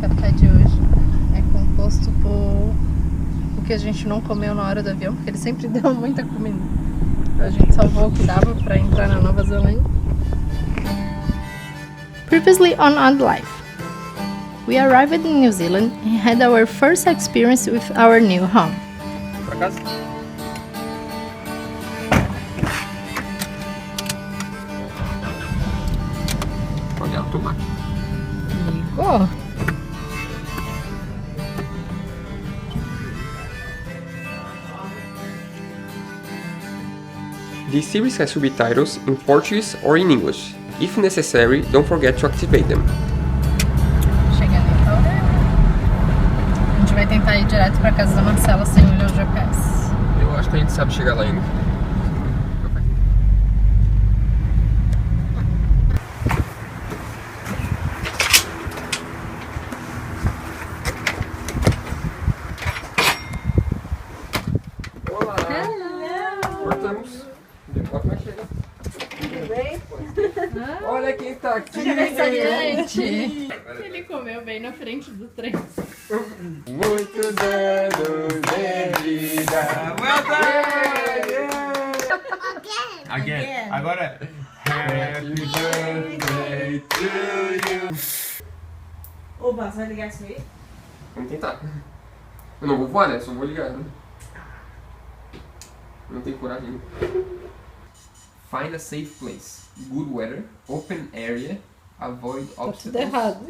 café de hoje é composto por o que a gente não comeu na hora do avião, porque ele sempre deu muita comida. Então a gente salvou o que dava para entrar na Nova Zelândia. Previously on Odd Life, we arrived in New Zealand and had our first experience with our new home. Pra casa? Olha o tomate. Ligou? This series has subtitles in Portuguese or in English. If necessary, don't forget to activate them. Chegando em Tauranga. A gente vai tentar ir direto pra casa da Marcela sem olhar o GPS. Eu acho que a gente sabe chegar lá ainda. Olá! Hello! Cortamos. Demora mais chegar. Tudo bem? Olha quem tá aqui! Aniversariante! Ele comeu bem na frente do trem. Muitos anos de vida! Again. Agora. Happy birthday to you! Oba, você vai ligar isso aí? Vamos tentar. Eu não vou voar, né? Só vou ligar, né? Eu não tenho coragem ainda. Find a safe place. Good weather. Open area. Avoid Tá tudo obstacles. errado.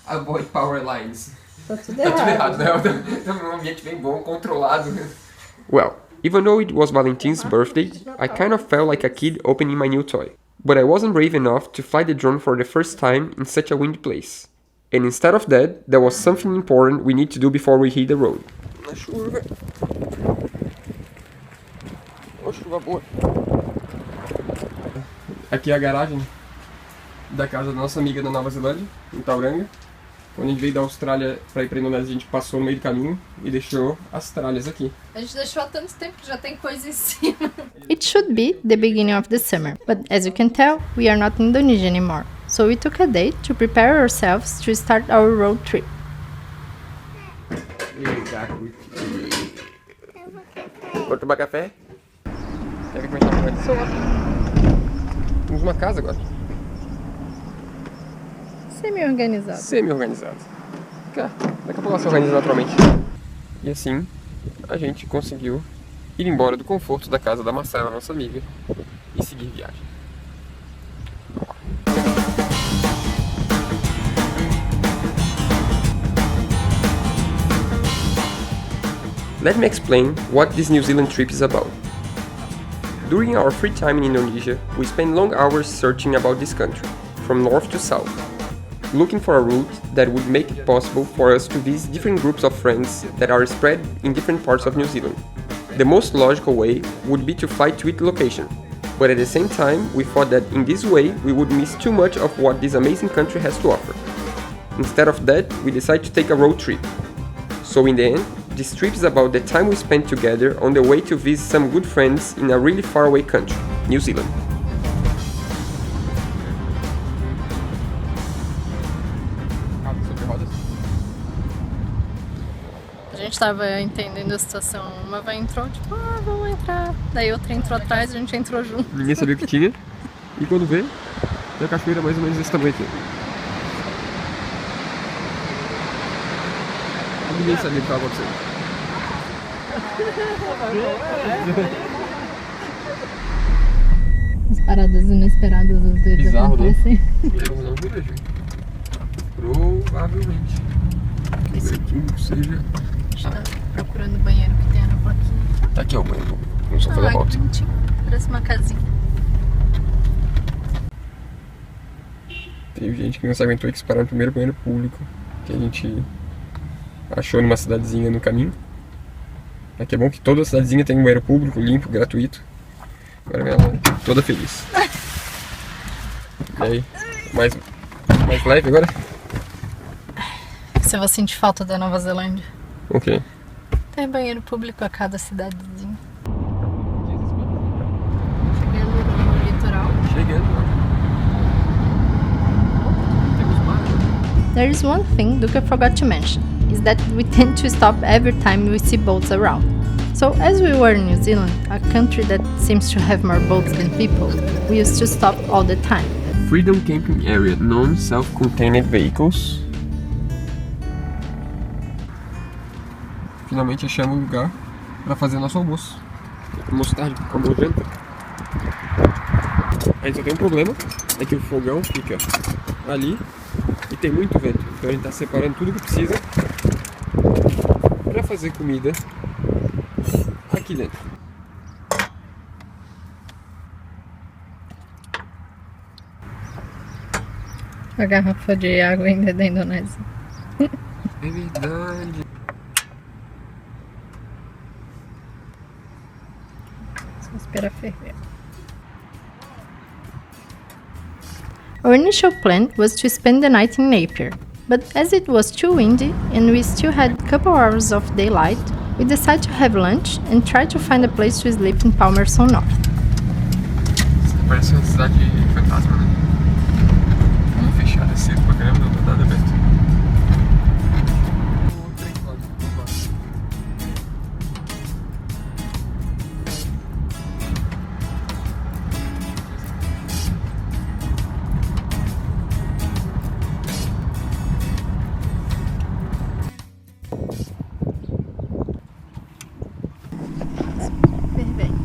Avoid power lines. Tá tudo Tá tudo errado. errado, né? Estamos num ambiente bem bom, controlado. Well, even though it was Valentin's birthday, I kind of felt like a kid opening my new toy. But I wasn't brave enough to fly the drone for the first time in such a windy place. And instead of that, there was something important we need to do before we hit the road. Na chuva. Ô, chuva boa. Aqui é a garagem da casa da nossa amiga da Nova Zelândia, em Tauranga. Quando a gente veio da Austrália para ir para a Indonésia, a gente passou no meio do caminho e deixou as tralhas aqui. A gente deixou há tanto tempo que já tem coisa em cima. It should be the beginning of the summer, but as you can tell, we are not in Indonesia anymore. So we took a day to prepare ourselves to start our road trip. Vou tomar café? Quer ver como é que tá organizado? Temos uma casa agora. Semi-organizado. Semi-organizado. Daqui a pouco ela se organiza naturalmente. E assim, a gente conseguiu ir embora do conforto da casa da Marcela, nossa amiga, e seguir viagem. Let me explain what this New Zealand trip is about. During our free time in Indonesia, we spend long hours searching about this country, from north to south, looking for a route that would make it possible for us to visit different groups of friends that are spread in different parts of New Zealand. The most logical way would be to fly to each location, but at the same time, we thought that in this way we would miss too much of what this amazing country has to offer. Instead of that, we decided to take a road trip. So in the end, this trip is about the time we spent together on the way to visit some good friends in a really faraway country, New Zealand. A gente tava entendendo a situação. Uma vai entrou, tipo, vamos entrar. Daí outra entrou atrás, a gente entrou junto. Ninguém sabia o que tinha, e quando vê, tem a cachoeira mais ou menos desse tamanho aqui. Ninguém sabia o que estava acontecendo. As paradas inesperadas às vezes Bizarro, né? acontecem. Eu não vejo. Provavelmente. Isso aqui não seja. A gente tá procurando o banheiro que tem na plaquinha. Tá aqui, ó, o banheiro. Vamos só fazer a volta. Bonitinho. Parece uma casinha. Teve gente que não se aguentou e quis parar no primeiro banheiro público que a gente achou numa cidadezinha no caminho. Aqui é bom que toda cidadezinha tem um banheiro público, limpo, gratuito. Agora vem ela toda feliz. E aí, mais leve agora? Você vai sentir falta da Nova Zelândia. Ok. Tem banheiro público a cada cidadezinha. Chegando no litoral. Chegando. Temos mar. there is one thing Duca forgot to mention, is that we tend to stop every time we see boats around. So as we were in New Zealand, a country that seems to have more boats than people, we used to stop all the time. Freedom Camping Area, non-self-contained vehicles. Finalmente achamos um lugar para fazer nosso almoço. Almoço tarde, como janta. A gente só tem um problema, é que o fogão fica ali e tem muito vento. Então a gente está separando tudo que precisa para fazer comida aqui dentro. A garrafa de água ainda é da Indonésia. É verdade. Só esperar ferver. Our initial plan was to spend the night in Napier, but as it was too windy and we still had a couple hours of daylight, we decided to have lunch and try to find a place to sleep in Palmerston North. Parece uma cidade fantasma, né? Fechada, cedo pra caramba, não tá nada aberto. Fervendo.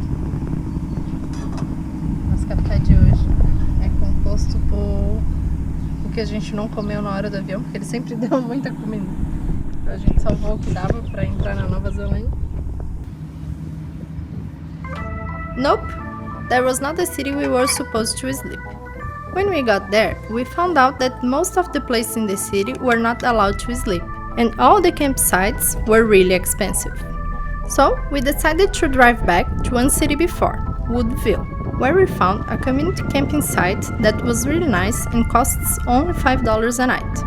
Nosso café de hoje é composto por o que a gente não comeu na hora do avião, porque ele sempre deu muita comida. Então a gente salvou o que dava para entrar na Nova Zelândia. Nope, that was not the city we were supposed to sleep. When we got there, we found out that most of the places in the city were not allowed to sleep, and all the campsites were really expensive. So we decided to drive back to one city before, Woodville, where we found a community camping site that was really nice and costs only $5 a night.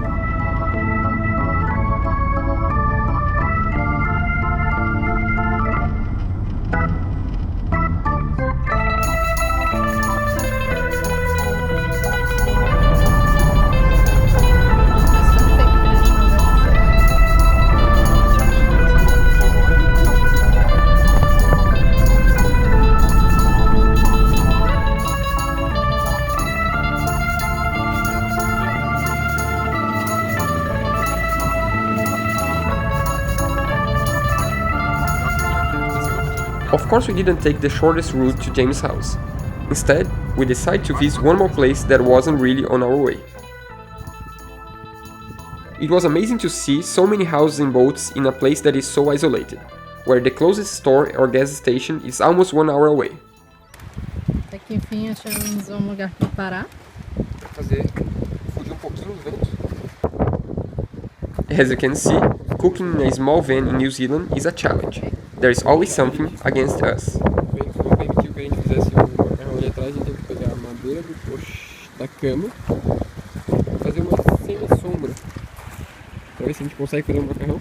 Of course we didn't take the shortest route to James' house. Instead, we decided to visit one more place that wasn't really on our way. It was amazing to see so many houses and boats in a place that is so isolated, where the closest store or gas station is almost 1 hour away. Até que enfim achamos um lugar para parar. Para fazer fugir pouquinho do vento. As you can see, cooking in a small van in New Zealand is a challenge. There is always something against us. Não permitiu que a gente fizesse um macarrão ali atrás, a gente teve que pegar a madeira da cama e fazer uma semi-sombra para ver se a gente consegue fazer um macarrão.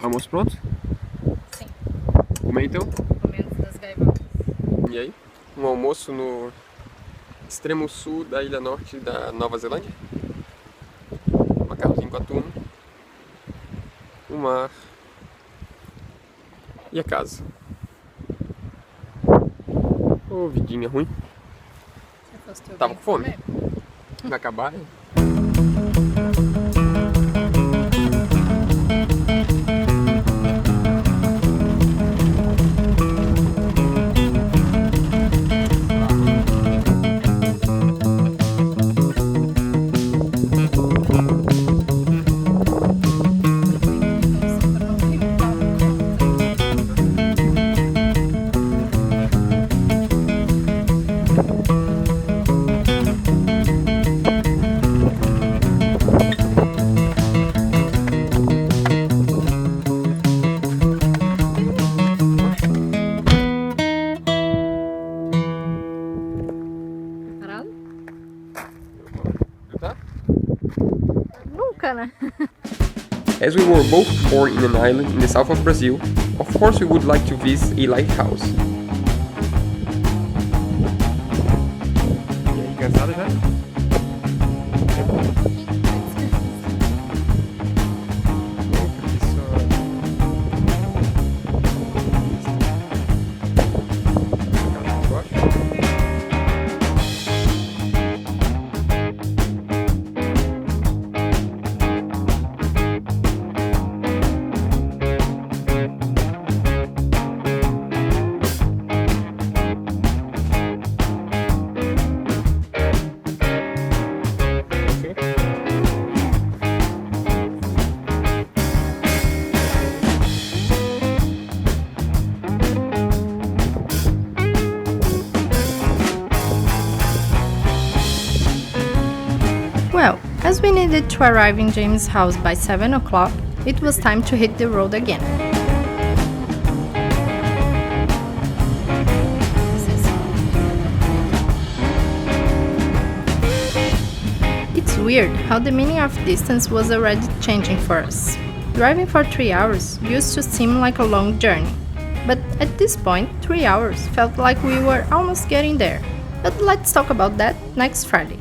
Almoço pronto? Sim. Comer então? Comendo das gaivotas. E aí? Um almoço no extremo sul da ilha norte da Nova Zelândia. Macarrãozinho com atum. O mar e a casa. Ô, vidinha ruim. Tava com fome. Vai acabar, hein? As we were both born in an island in the south of Brazil, of course we would like to visit a lighthouse. E aí, cansada já? As we needed to arrive in James' house by 7 o'clock, it was time to hit the road again. It's weird how the meaning of distance was already changing for us. Driving for 3 hours used to seem like a long journey, but at this point 3 hours felt like we were almost getting there. But let's talk about that next Friday.